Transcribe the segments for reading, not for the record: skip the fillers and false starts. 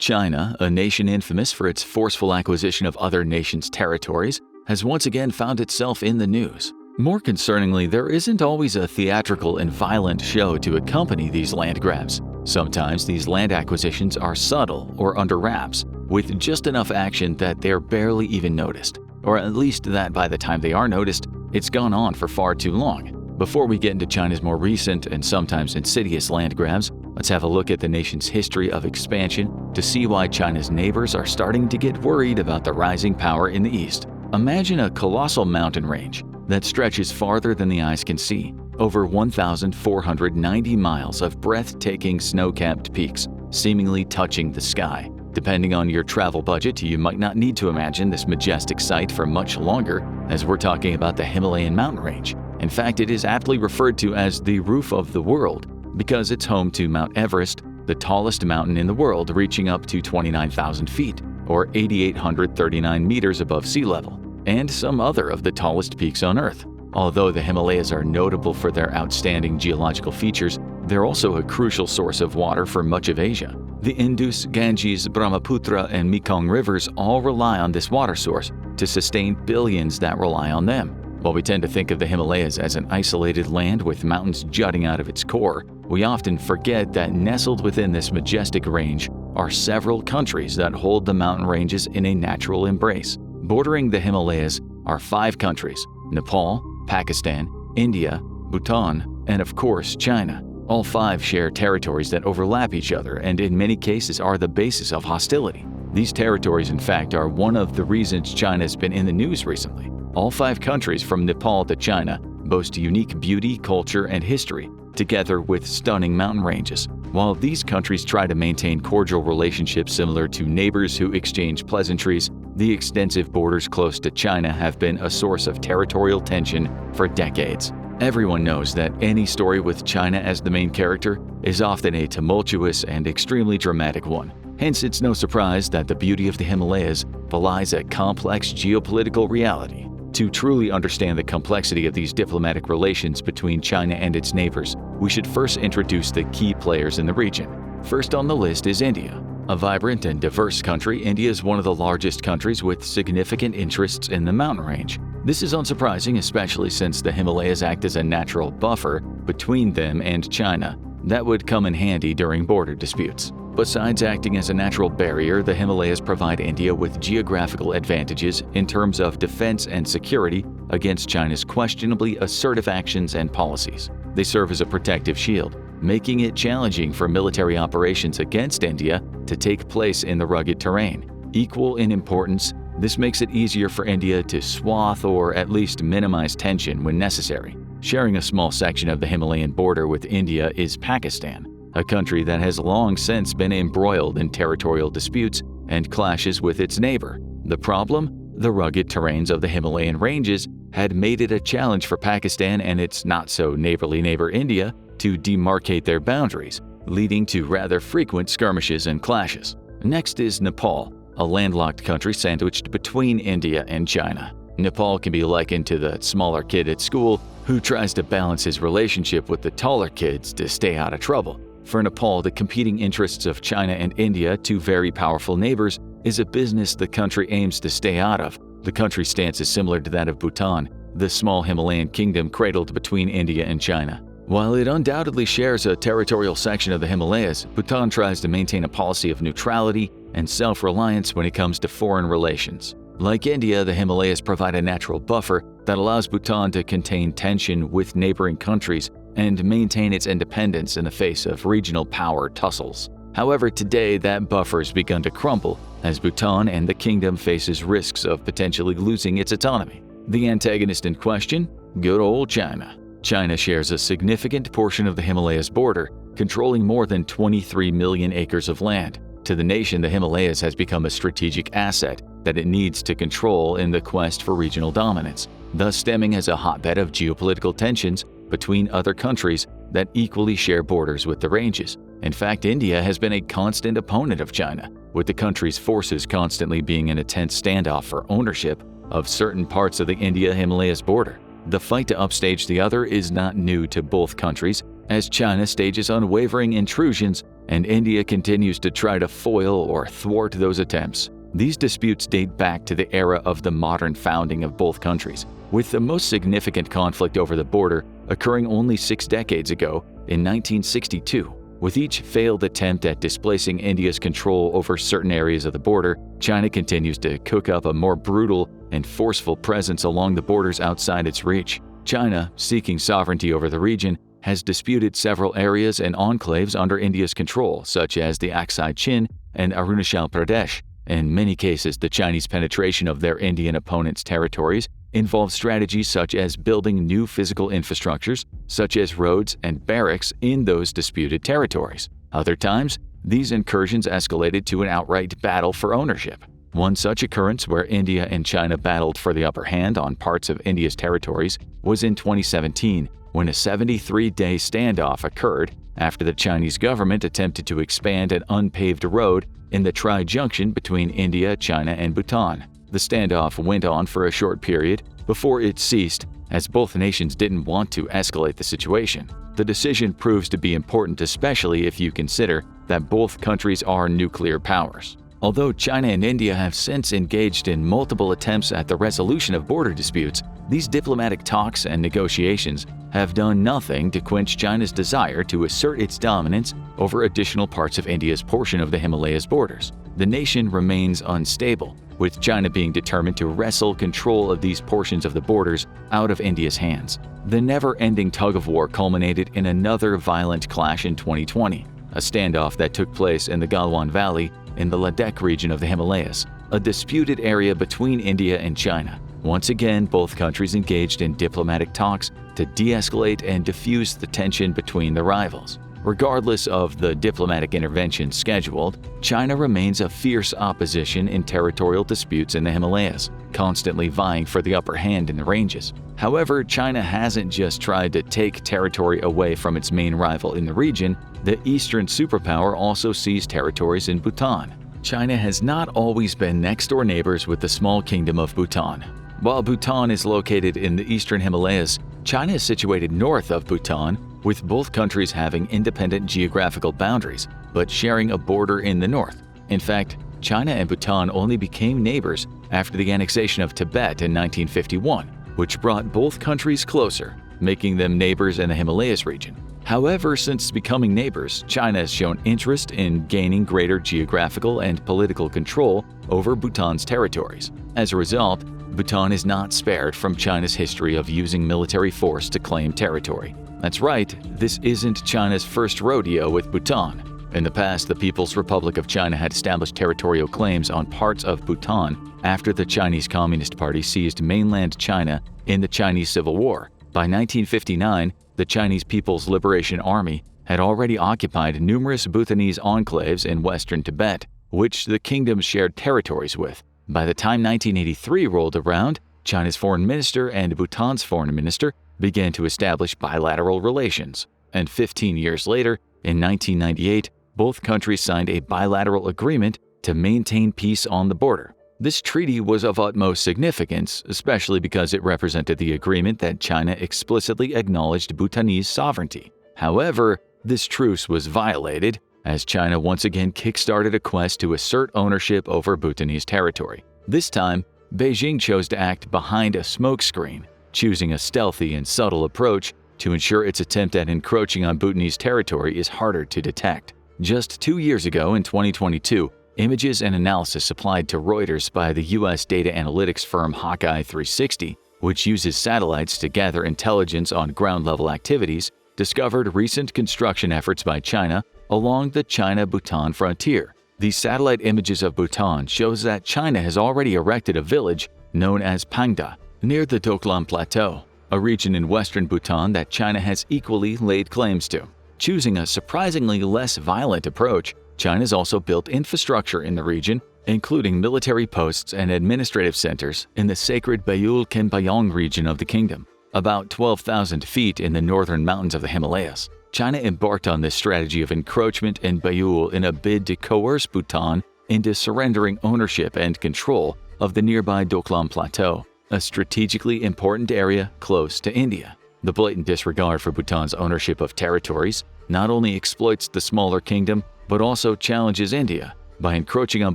China, a nation infamous for its forceful acquisition of other nations' territories, has once again found itself in the news. More concerningly, there isn't always a theatrical and violent show to accompany these land grabs. Sometimes these land acquisitions are subtle or under wraps, with just enough action that they're barely even noticed. Or at least that by the time they are noticed, it's gone on for far too long. Before we get into China's more recent and sometimes insidious land grabs, let's have a look at the nation's history of expansion to see why China's neighbors are starting to get worried about the rising power in the east. Imagine a colossal mountain range that stretches farther than the eyes can see, over 1,490 miles of breathtaking snow-capped peaks, seemingly touching the sky. Depending on your travel budget, you might not need to imagine this majestic sight for much longer, as we're talking about the Himalayan mountain range. In fact, it is aptly referred to as the roof of the world because it's home to Mount Everest, the tallest mountain in the world, reaching up to 29,000 feet, or 8,839 meters above sea level, and some other of the tallest peaks on Earth. Although the Himalayas are notable for their outstanding geological features, they're also a crucial source of water for much of Asia. The Indus, Ganges, Brahmaputra, and Mekong rivers all rely on this water source to sustain billions that rely on them. While we tend to think of the Himalayas as an isolated land with mountains jutting out of its core, we often forget that nestled within this majestic range are several countries that hold the mountain ranges in a natural embrace. Bordering the Himalayas are 5 countries: Nepal, Pakistan, India, Bhutan, and of course China. All 5 share territories that overlap each other and in many cases are the basis of hostility. These territories, in fact, are one of the reasons China's been in the news recently. All 5 countries from Nepal to China boast unique beauty, culture, and history, together with stunning mountain ranges. While these countries try to maintain cordial relationships similar to neighbors who exchange pleasantries, the extensive borders close to China have been a source of territorial tension for decades. Everyone knows that any story with China as the main character is often a tumultuous and extremely dramatic one. Hence, it's no surprise that the beauty of the Himalayas belies a complex geopolitical reality. To truly understand the complexity of these diplomatic relations between China and its neighbors, we should first introduce the key players in the region. First on the list is India. A vibrant and diverse country, India is one of the largest countries with significant interests in the mountain range. This is unsurprising, especially since the Himalayas act as a natural buffer between them and China that would come in handy during border disputes. Besides acting as a natural barrier, the Himalayas provide India with geographical advantages in terms of defense and security against China's questionably assertive actions and policies. They serve as a protective shield, making it challenging for military operations against India to take place in the rugged terrain. Equal in importance, this makes it easier for India to swath or at least minimize tension when necessary. Sharing a small section of the Himalayan border with India is Pakistan, a country that has long since been embroiled in territorial disputes and clashes with its neighbor. The problem? The rugged terrains of the Himalayan ranges had made it a challenge for Pakistan and its not-so-neighborly neighbor India to demarcate their boundaries, leading to rather frequent skirmishes and clashes. Next is Nepal, a landlocked country sandwiched between India and China. Nepal can be likened to the smaller kid at school who tries to balance his relationship with the taller kids to stay out of trouble. For Nepal, the competing interests of China and India, 2 very powerful neighbors, is a business the country aims to stay out of. The country's stance is similar to that of Bhutan, the small Himalayan kingdom cradled between India and China. While it undoubtedly shares a territorial section of the Himalayas, Bhutan tries to maintain a policy of neutrality and self-reliance when it comes to foreign relations. Like India, the Himalayas provide a natural buffer that allows Bhutan to contain tension with neighboring countries and maintain its independence in the face of regional power tussles. However, today that buffer has begun to crumble as Bhutan and the kingdom faces risks of potentially losing its autonomy. The antagonist in question? Good old China. China shares a significant portion of the Himalayas border, controlling more than 23 million acres of land. To the nation, the Himalayas has become a strategic asset that it needs to control in the quest for regional dominance, thus stemming as a hotbed of geopolitical tensions between other countries that equally share borders with the ranges. In fact, India has been a constant opponent of China, with the country's forces constantly being in a tense standoff for ownership of certain parts of the India-Himalayas border. The fight to upstage the other is not new to both countries, as China stages unwavering intrusions and India continues to try to foil or thwart those attempts. These disputes date back to the era of the modern founding of both countries, with the most significant conflict over the border occurring only 6 decades ago in 1962. With each failed attempt at displacing India's control over certain areas of the border, China continues to cook up a more brutal and forceful presence along the borders outside its reach. China, seeking sovereignty over the region, has disputed several areas and enclaves under India's control, such as the Aksai Chin and Arunachal Pradesh. In many cases, the Chinese penetration of their Indian opponents' territories involves strategies such as building new physical infrastructures, such as roads and barracks in those disputed territories. Other times, these incursions escalated to an outright battle for ownership. One such occurrence where India and China battled for the upper hand on parts of India's territories was in 2017, when a 73-day standoff occurred after the Chinese government attempted to expand an unpaved road in the tri-junction between India, China, and Bhutan. The standoff went on for a short period before it ceased, as both nations didn't want to escalate the situation. The decision proves to be important, especially if you consider that both countries are nuclear powers. Although China and India have since engaged in multiple attempts at the resolution of border disputes, these diplomatic talks and negotiations have done nothing to quench China's desire to assert its dominance over additional parts of India's portion of the Himalayas borders. The nation remains unstable, with China being determined to wrestle control of these portions of the borders out of India's hands. The never-ending tug-of-war culminated in another violent clash in 2020, a standoff that took place in the Galwan Valley in the Ladakh region of the Himalayas, a disputed area between India and China. Once again, both countries engaged in diplomatic talks to de-escalate and diffuse the tension between the rivals. Regardless of the diplomatic intervention scheduled, China remains a fierce opposition in territorial disputes in the Himalayas, constantly vying for the upper hand in the ranges. However, China hasn't just tried to take territory away from its main rival in the region. The Eastern superpower also seized territories in Bhutan. China has not always been next-door neighbors with the small kingdom of Bhutan. While Bhutan is located in the eastern Himalayas, China is situated north of Bhutan, with both countries having independent geographical boundaries, but sharing a border in the north. In fact, China and Bhutan only became neighbors after the annexation of Tibet in 1951, which brought both countries closer, making them neighbors in the Himalayas region. However, since becoming neighbors, China has shown interest in gaining greater geographical and political control over Bhutan's territories. As a result, Bhutan is not spared from China's history of using military force to claim territory. That's right, this isn't China's first rodeo with Bhutan. In the past, the People's Republic of China had established territorial claims on parts of Bhutan after the Chinese Communist Party seized mainland China in the Chinese Civil War. By 1959, the Chinese People's Liberation Army had already occupied numerous Bhutanese enclaves in western Tibet, which the kingdom shared territories with. By the time 1983 rolled around, China's foreign minister and Bhutan's foreign minister began to establish bilateral relations. And 15 years later, in 1998, both countries signed a bilateral agreement to maintain peace on the border. This treaty was of utmost significance, especially because it represented the agreement that China explicitly acknowledged Bhutanese sovereignty. However, this truce was violated as China once again kickstarted a quest to assert ownership over Bhutanese territory. This time, Beijing chose to act behind a smokescreen, choosing a stealthy and subtle approach to ensure its attempt at encroaching on Bhutanese territory is harder to detect. Just 2 years ago, in 2022, images and analysis supplied to Reuters by the U.S. data analytics firm Hawkeye 360, which uses satellites to gather intelligence on ground-level activities, discovered recent construction efforts by China along the China-Bhutan frontier. These satellite images of Bhutan shows that China has already erected a village known as Pangda near the Doklam Plateau, a region in western Bhutan that China has equally laid claims to. Choosing a surprisingly less violent approach, China's also built infrastructure in the region, including military posts and administrative centers in the sacred Bayul Kempayong region of the kingdom, about 12,000 feet in the northern mountains of the Himalayas. China embarked on this strategy of encroachment in Bayul in a bid to coerce Bhutan into surrendering ownership and control of the nearby Doklam Plateau, a strategically important area close to India. The blatant disregard for Bhutan's ownership of territories, not only exploits the smaller kingdom, but also challenges India. By encroaching on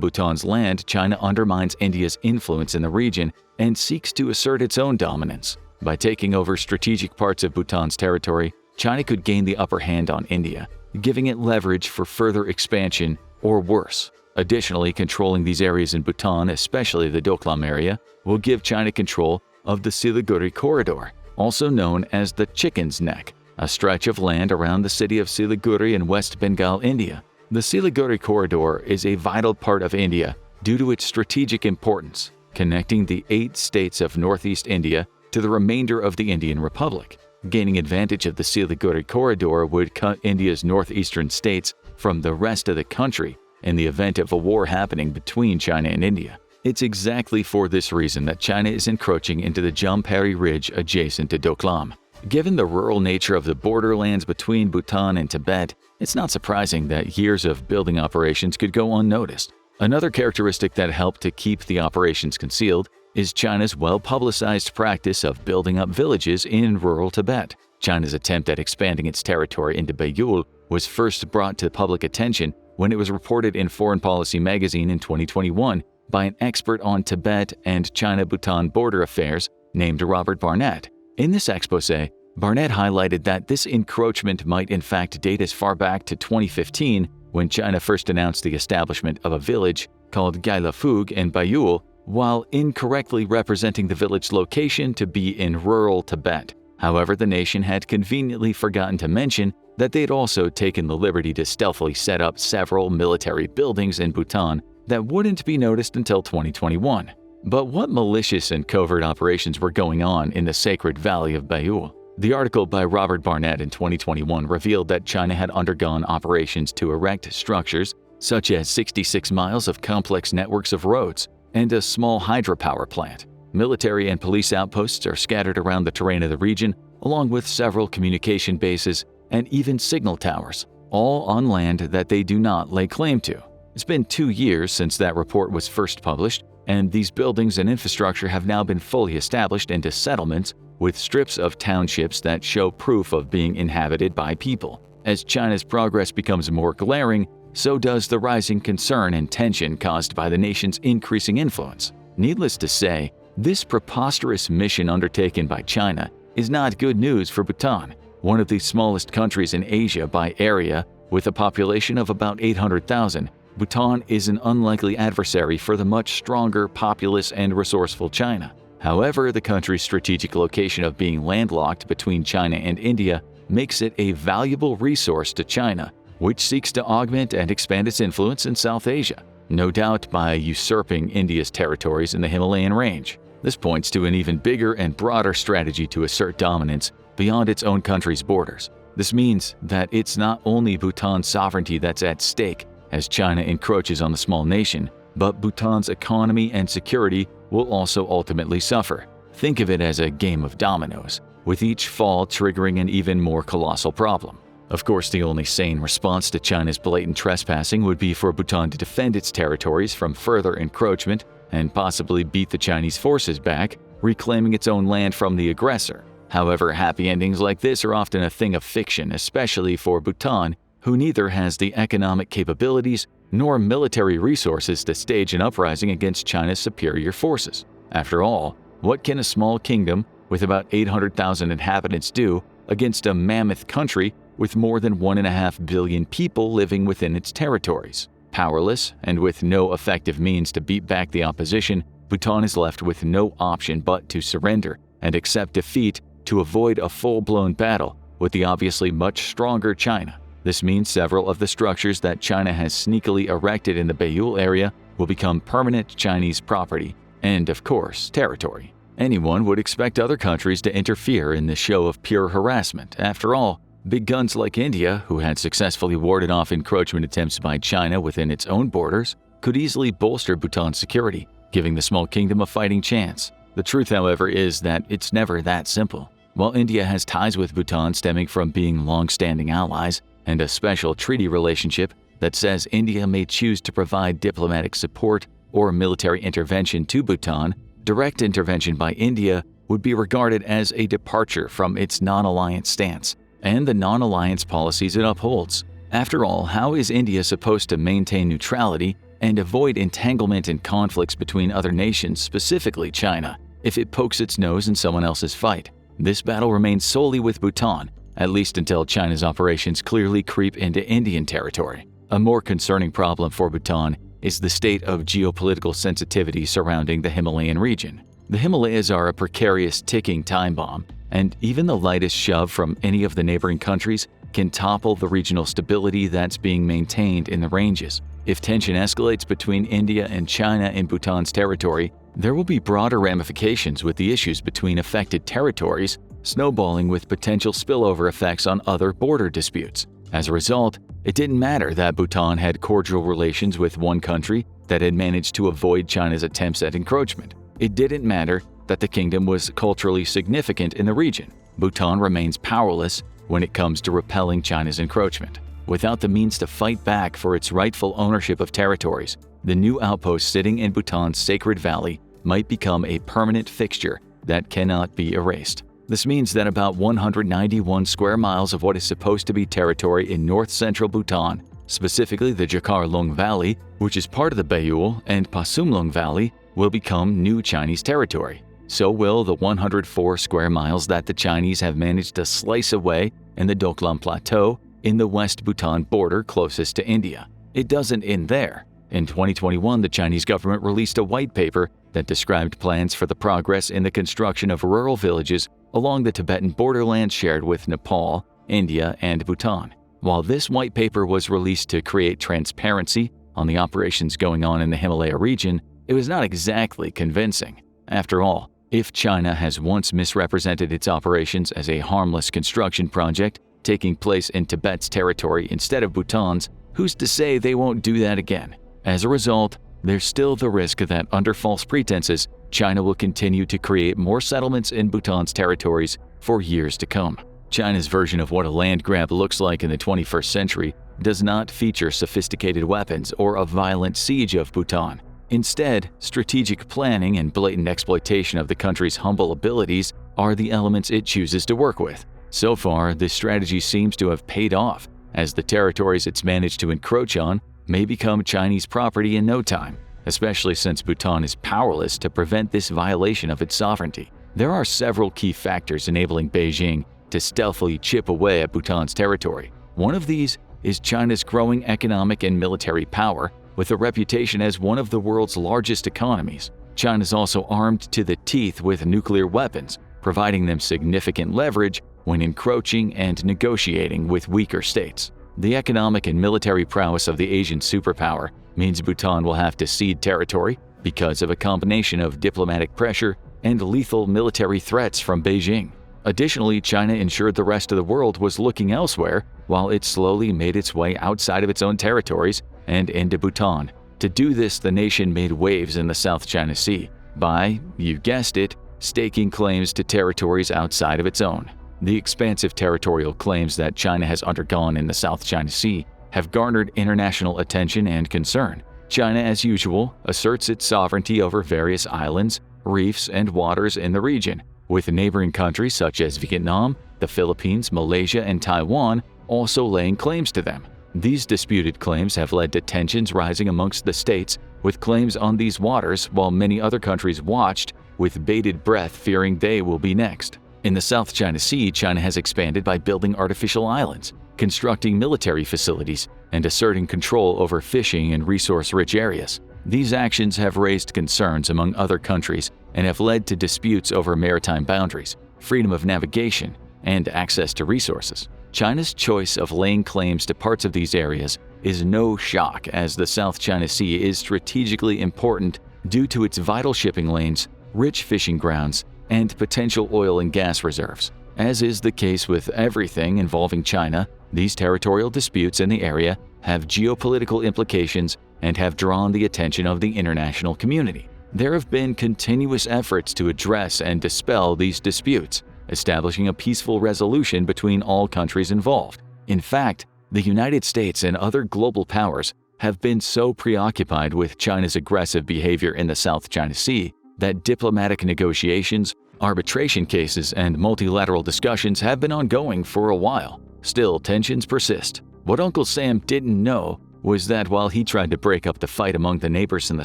Bhutan's land, China undermines India's influence in the region and seeks to assert its own dominance. By taking over strategic parts of Bhutan's territory, China could gain the upper hand on India, giving it leverage for further expansion or worse. Additionally, controlling these areas in Bhutan, especially the Doklam area, will give China control of the Siliguri Corridor, also known as the Chicken's Neck, a stretch of land around the city of Siliguri in West Bengal, India. The Siliguri Corridor is a vital part of India due to its strategic importance, connecting the 8 states of northeast India to the remainder of the Indian Republic. Gaining advantage of the Siliguri Corridor would cut India's northeastern states from the rest of the country in the event of a war happening between China and India. It's exactly for this reason that China is encroaching into the Jamperi Ridge adjacent to Doklam. Given the rural nature of the borderlands between Bhutan and Tibet, it's not surprising that years of building operations could go unnoticed. Another characteristic that helped to keep the operations concealed is China's well-publicized practice of building up villages in rural Tibet. China's attempt at expanding its territory into Bayul was first brought to public attention when it was reported in Foreign Policy magazine in 2021 by an expert on Tibet and China-Bhutan border affairs named Robert Barnett. In this exposé, Barnett highlighted that this encroachment might in fact date as far back to 2015 when China first announced the establishment of a village called Gailafug in Bayul, while incorrectly representing the village location to be in rural Tibet. However, the nation had conveniently forgotten to mention that they had also taken the liberty to stealthily set up several military buildings in Bhutan that wouldn't be noticed until 2021. But what malicious and covert operations were going on in the sacred valley of Bayul? The article by Robert Barnett in 2021 revealed that China had undergone operations to erect structures such as 66 miles of complex networks of roads and a small hydropower plant. Military and police outposts are scattered around the terrain of the region, along with several communication bases and even signal towers, all on land that they do not lay claim to. It's been 2 years since that report was first published, and these buildings and infrastructure have now been fully established into settlements with strips of townships that show proof of being inhabited by people. As China's progress becomes more glaring, so does the rising concern and tension caused by the nation's increasing influence. Needless to say, this preposterous mission undertaken by China is not good news for Bhutan, one of the smallest countries in Asia by area with a population of about 800,000. Bhutan is an unlikely adversary for the much stronger, populous, and resourceful China. However, the country's strategic location of being landlocked between China and India makes it a valuable resource to China, which seeks to augment and expand its influence in South Asia, no doubt by usurping India's territories in the Himalayan range. This points to an even bigger and broader strategy to assert dominance beyond its own country's borders. This means that it's not only Bhutan's sovereignty that's at stake as China encroaches on the small nation, but Bhutan's economy and security will also ultimately suffer. Think of it as a game of dominoes, with each fall triggering an even more colossal problem. Of course, the only sane response to China's blatant trespassing would be for Bhutan to defend its territories from further encroachment and possibly beat the Chinese forces back, reclaiming its own land from the aggressor. However, happy endings like this are often a thing of fiction, especially for Bhutan, who neither has the economic capabilities nor military resources to stage an uprising against China's superior forces. After all, what can a small kingdom with about 800,000 inhabitants do against a mammoth country with more than 1.5 billion people living within its territories? Powerless and with no effective means to beat back the opposition, Bhutan is left with no option but to surrender and accept defeat to avoid a full-blown battle with the obviously much stronger China. This means several of the structures that China has sneakily erected in the Bayul area will become permanent Chinese property and, of course, territory. Anyone would expect other countries to interfere in this show of pure harassment. After all, big guns like India, who had successfully warded off encroachment attempts by China within its own borders, could easily bolster Bhutan's security, giving the small kingdom a fighting chance. The truth, however, is that it's never that simple. While India has ties with Bhutan stemming from being long-standing allies and a special treaty relationship that says India may choose to provide diplomatic support or military intervention to Bhutan, direct intervention by India would be regarded as a departure from its non-alliance stance and the non-alliance policies it upholds. After all, how is India supposed to maintain neutrality and avoid entanglement and conflicts between other nations, specifically China, if it pokes its nose in someone else's fight? This battle remains solely with Bhutan, at least until China's operations clearly creep into Indian territory. A more concerning problem for Bhutan is the state of geopolitical sensitivity surrounding the Himalayan region. The Himalayas are a precarious ticking time bomb, and even the lightest shove from any of the neighboring countries can topple the regional stability that's being maintained in the ranges. If tension escalates between India and China in Bhutan's territory, there will be broader ramifications, with the issues between affected territories snowballing with potential spillover effects on other border disputes. As a result, it didn't matter that Bhutan had cordial relations with one country that had managed to avoid China's attempts at encroachment. It didn't matter that the kingdom was culturally significant in the region. Bhutan remains powerless when it comes to repelling China's encroachment. Without the means to fight back for its rightful ownership of territories, the new outpost sitting in Bhutan's sacred valley might become a permanent fixture that cannot be erased. This means that about 191 square miles of what is supposed to be territory in north-central Bhutan, specifically the Jakhar-Lung Valley, which is part of the Beoul and Pasumlung Valley, will become new Chinese territory. So will the 104 square miles that the Chinese have managed to slice away in the Doklam Plateau in the West Bhutan border closest to India. It doesn't end there. In 2021, the Chinese government released a white paper that described plans for the progress in the construction of rural villages along the Tibetan borderland shared with Nepal, India, and Bhutan. While this white paper was released to create transparency on the operations going on in the Himalaya region, it was not exactly convincing. After all, if China has once misrepresented its operations as a harmless construction project taking place in Tibet's territory instead of Bhutan's, who's to say they won't do that again? As a result, there's still the risk that under false pretenses, China will continue to create more settlements in Bhutan's territories for years to come. China's version of what a land grab looks like in the 21st century does not feature sophisticated weapons or a violent siege of Bhutan. Instead, strategic planning and blatant exploitation of the country's humble abilities are the elements it chooses to work with. So far, this strategy seems to have paid off, as the territories it's managed to encroach on may become Chinese property in no time, especially since Bhutan is powerless to prevent this violation of its sovereignty. There are several key factors enabling Beijing to stealthily chip away at Bhutan's territory. One of these is China's growing economic and military power, with a reputation as one of the world's largest economies. China's also armed to the teeth with nuclear weapons, providing them significant leverage when encroaching and negotiating with weaker states. The economic and military prowess of the Asian superpower means Bhutan will have to cede territory because of a combination of diplomatic pressure and lethal military threats from Beijing. Additionally, China ensured the rest of the world was looking elsewhere while it slowly made its way outside of its own territories and into Bhutan. To do this, the nation made waves in the South China Sea by, you guessed it, staking claims to territories outside of its own. The expansive territorial claims that China has undergone in the South China Sea have garnered international attention and concern. China, as usual, asserts its sovereignty over various islands, reefs, and waters in the region, with neighboring countries such as Vietnam, the Philippines, Malaysia, and Taiwan also laying claims to them. These disputed claims have led to tensions rising amongst the states with claims on these waters, while many other countries watched with bated breath, fearing they will be next. In the South China Sea, China has expanded by building artificial islands, constructing military facilities, and asserting control over fishing and resource-rich areas. These actions have raised concerns among other countries and have led to disputes over maritime boundaries, freedom of navigation, and access to resources. China's choice of laying claims to parts of these areas is no shock, as the South China Sea is strategically important due to its vital shipping lanes, rich fishing grounds, and potential oil and gas reserves. As is the case with everything involving China, these territorial disputes in the area have geopolitical implications and have drawn the attention of the international community. There have been continuous efforts to address and dispel these disputes, establishing a peaceful resolution between all countries involved. In fact, the United States and other global powers have been so preoccupied with China's aggressive behavior in the South China Sea that diplomatic negotiations Arbitration cases and multilateral discussions have been ongoing for a while. Still, tensions persist. What Uncle Sam didn't know was that while he tried to break up the fight among the neighbors in the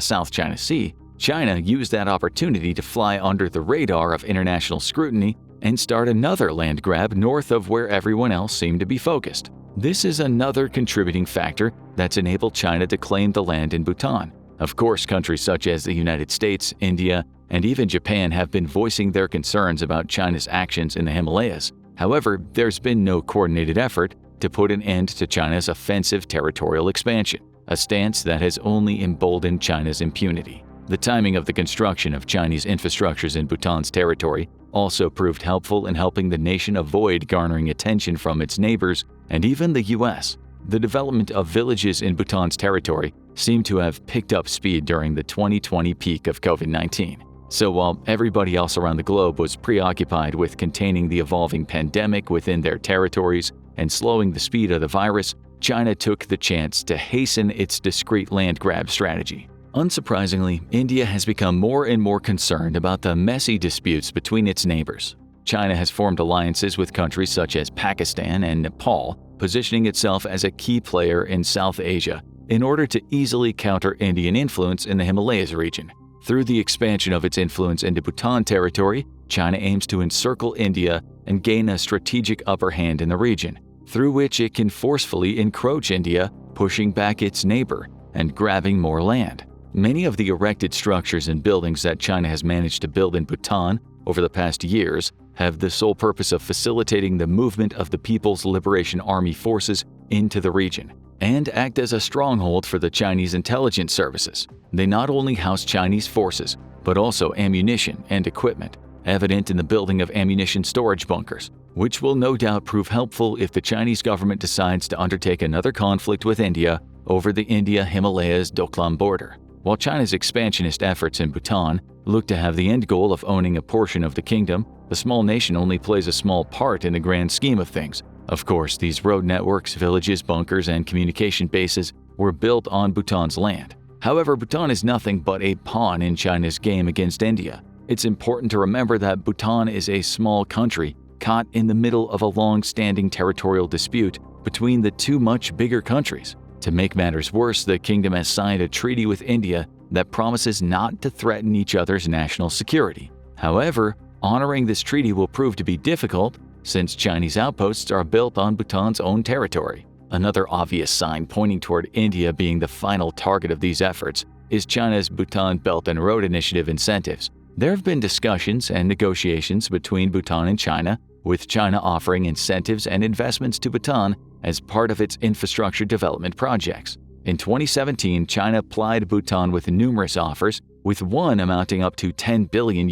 South China Sea, China used that opportunity to fly under the radar of international scrutiny and start another land grab north of where everyone else seemed to be focused. This is another contributing factor that's enabled China to claim the land in Bhutan. Of course, countries such as the United States, India, and even Japan have been voicing their concerns about China's actions in the Himalayas. However, there's been no coordinated effort to put an end to China's offensive territorial expansion, a stance that has only emboldened China's impunity. The timing of the construction of Chinese infrastructures in Bhutan's territory also proved helpful in helping the nation avoid garnering attention from its neighbors and even the US. The development of villages in Bhutan's territory seemed to have picked up speed during the 2020 peak of COVID-19. So while everybody else around the globe was preoccupied with containing the evolving pandemic within their territories and slowing the speed of the virus, China took the chance to hasten its discrete land grab strategy. Unsurprisingly, India has become more and more concerned about the messy disputes between its neighbors. China has formed alliances with countries such as Pakistan and Nepal, positioning itself as a key player in South Asia in order to easily counter Indian influence in the Himalayas region. Through the expansion of its influence into Bhutan territory, China aims to encircle India and gain a strategic upper hand in the region, through which it can forcefully encroach India, pushing back its neighbor and grabbing more land. Many of the erected structures and buildings that China has managed to build in Bhutan over the past years have the sole purpose of facilitating the movement of the People's Liberation Army forces into the region and act as a stronghold for the Chinese intelligence services. They not only house Chinese forces, but also ammunition and equipment, evident in the building of ammunition storage bunkers, which will no doubt prove helpful if the Chinese government decides to undertake another conflict with India over the India-Himalayas Doklam border. While China's expansionist efforts in Bhutan look to have the end goal of owning a portion of the kingdom, the small nation only plays a small part in the grand scheme of things. Of course, these road networks, villages, bunkers, and communication bases were built on Bhutan's land. However, Bhutan is nothing but a pawn in China's game against India. It's important to remember that Bhutan is a small country caught in the middle of a long-standing territorial dispute between the two much bigger countries. To make matters worse, the kingdom has signed a treaty with India that promises not to threaten each other's national security. However, honoring this treaty will prove to be difficult since Chinese outposts are built on Bhutan's own territory. Another obvious sign pointing toward India being the final target of these efforts is China's Bhutan Belt and Road Initiative incentives. There have been discussions and negotiations between Bhutan and China, with China offering incentives and investments to Bhutan as part of its infrastructure development projects. In 2017, China plied Bhutan with numerous offers, with one amounting up to $10 billion.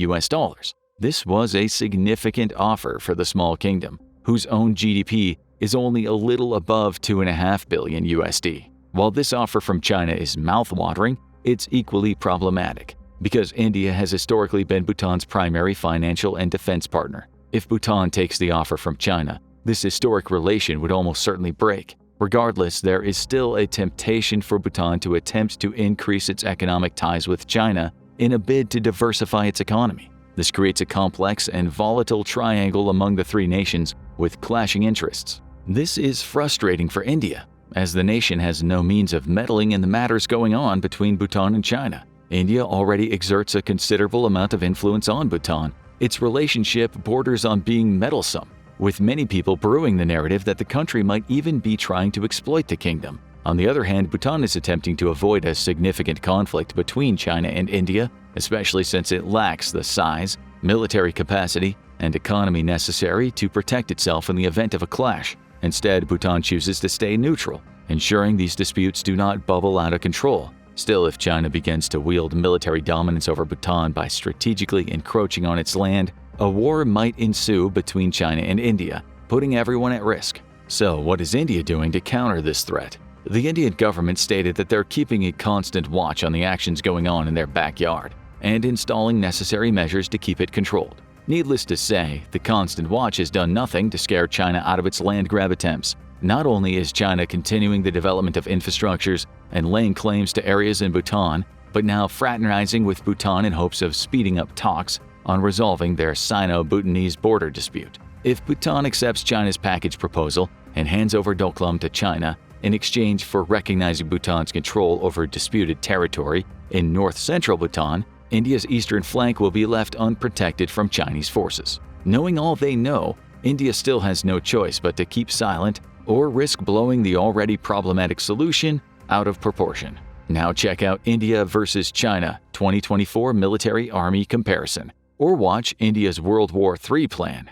This was a significant offer for the small kingdom, whose own GDP is only a little above $2.5 billion. While this offer from China is mouth-watering, it's equally problematic, because India has historically been Bhutan's primary financial and defense partner. If Bhutan takes the offer from China, this historic relation would almost certainly break. Regardless, there is still a temptation for Bhutan to attempt to increase its economic ties with China in a bid to diversify its economy. This creates a complex and volatile triangle among the three nations with clashing interests. This is frustrating for India, as the nation has no means of meddling in the matters going on between Bhutan and China. India already exerts a considerable amount of influence on Bhutan. Its relationship borders on being meddlesome, with many people brewing the narrative that the country might even be trying to exploit the kingdom. On the other hand, Bhutan is attempting to avoid a significant conflict between China and India, especially since it lacks the size, military capacity, and economy necessary to protect itself in the event of a clash. Instead, Bhutan chooses to stay neutral, ensuring these disputes do not bubble out of control. Still, if China begins to wield military dominance over Bhutan by strategically encroaching on its land, a war might ensue between China and India, putting everyone at risk. So, what is India doing to counter this threat? The Indian government stated that they're keeping a constant watch on the actions going on in their backyard and installing necessary measures to keep it controlled. Needless to say, the constant watch has done nothing to scare China out of its land grab attempts. Not only is China continuing the development of infrastructures and laying claims to areas in Bhutan, but now fraternizing with Bhutan in hopes of speeding up talks on resolving their Sino-Bhutanese border dispute. If Bhutan accepts China's package proposal and hands over Doklam to China in exchange for recognizing Bhutan's control over disputed territory in north-central Bhutan, India's eastern flank will be left unprotected from Chinese forces. Knowing all they know, India still has no choice but to keep silent or risk blowing the already problematic solution out of proportion. Now check out India versus China 2024 Military Army Comparison, or watch India's World War III plan.